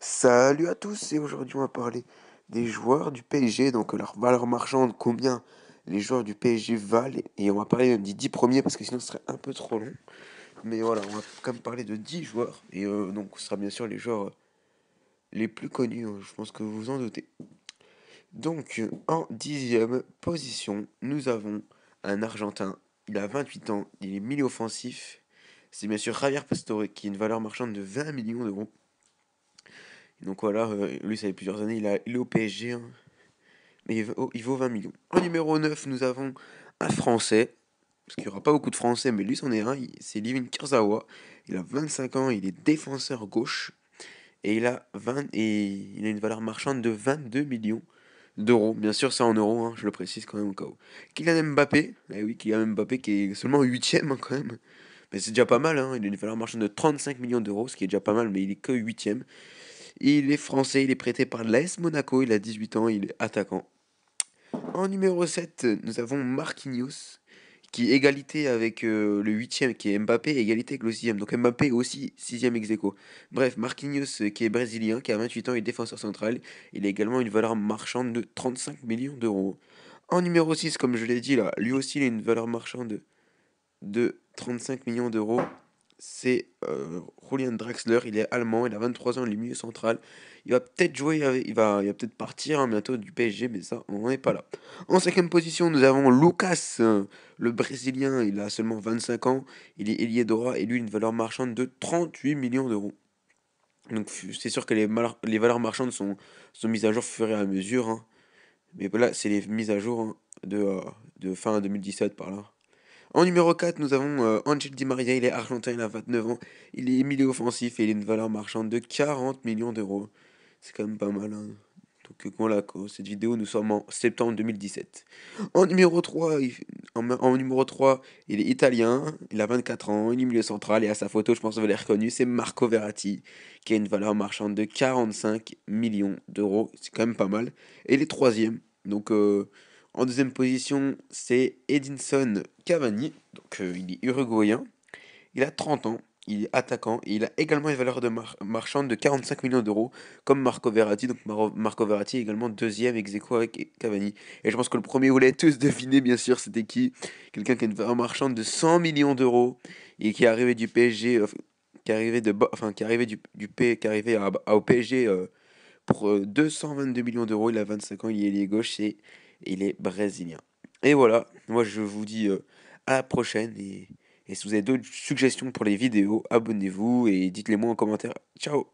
Salut à tous et aujourd'hui on va parler des joueurs du PSG, donc leur valeur marchande, combien les joueurs du PSG valent, et on va parler même des 10 premiers parce que sinon ce serait un peu trop long. Mais voilà, on va quand même parler de 10 joueurs, et donc ce sera bien sûr les joueurs les plus connus, je pense que vous vous en doutez. Donc en 10e position, nous avons un Argentin, il a 28 ans, il est milieu offensif, c'est bien sûr Javier Pastore qui a une valeur marchande de 20 millions d'euros. Donc voilà, lui ça fait plusieurs années, il est au PSG, hein, mais il vaut 20 millions. En numéro 9, nous avons un Français, parce qu'il n'y aura pas beaucoup de Français, mais lui c'en est un, c'est Livin Kurzawa. Il a 25 ans, il est défenseur gauche, et il a une valeur marchande de 22 millions d'euros. Bien sûr, c'est en euros, hein, je le précise quand même au cas où. Kylian Mbappé, eh oui, Kylian Mbappé qui est seulement 8ème quand même. Mais c'est déjà pas mal, hein, il a une valeur marchande de 35 millions d'euros, ce qui est déjà pas mal, mais il est que 8ème. Il est français, il est prêté par l'AS Monaco, il a 18 ans, il est attaquant. En numéro 7, nous avons Marquinhos, qui est égalité avec le 8ème qui est Mbappé, égalité avec le 6ème. Donc Mbappé aussi 6ème ex aequo. Bref, Marquinhos qui est brésilien, qui a 28 ans, il est défenseur central. Il a également une valeur marchande de 35 millions d'euros. En numéro 6, comme je l'ai dit là, lui aussi il a une valeur marchande de 35 millions d'euros. C'est Julian Draxler, il est allemand, il a 23 ans, il est milieu central. Il va peut-être jouer, il va peut-être partir bientôt du PSG, mais ça, on n'en est pas là. En 5e position, nous avons Lucas, le Brésilien, il a seulement 25 ans, il est ailier droit et lui, une valeur marchande de 38 millions d'euros. Donc c'est sûr que les valeurs marchandes sont mises à jour au fur et à mesure, hein. Mais voilà, c'est les mises à jour, hein, de fin 2017 par là. En numéro 4, nous avons Angel Di Maria, il est argentin, il a 29 ans, il est milieu offensif et il a une valeur marchande de 40 millions d'euros. C'est quand même pas mal, hein. Donc voilà, quoi, cette vidéo, nous sommes en septembre 2017. En numéro 3, en numéro 3, il est italien, il a 24 ans, il est milieu central et à sa photo, je pense que vous l'avez reconnu, c'est Marco Verratti, qui a une valeur marchande de 45 millions d'euros. C'est quand même pas mal. Et il est troisième. Donc en deuxième position, c'est Edinson Cavani. Donc il est uruguayen. Il a 30 ans. Il est attaquant et il a également une valeur de marchande de 45 millions d'euros, comme Marco Verratti. Donc Marco Verratti est également deuxième ex aequo avec Cavani. Et je pense que le premier, vous l'avez tous deviné, bien sûr, c'était qui? Quelqu'un qui a une valeur marchande de 100 millions d'euros et qui est arrivé du PSG, qui est arrivé qui est arrivé qui est arrivé au PSG pour 222 millions d'euros. Il a 25 ans, il est ailier gauche et il est brésilien. Et voilà, moi je vous dis à la prochaine et si vous avez d'autres suggestions pour les vidéos, abonnez-vous et dites-les moi en commentaire. Ciao!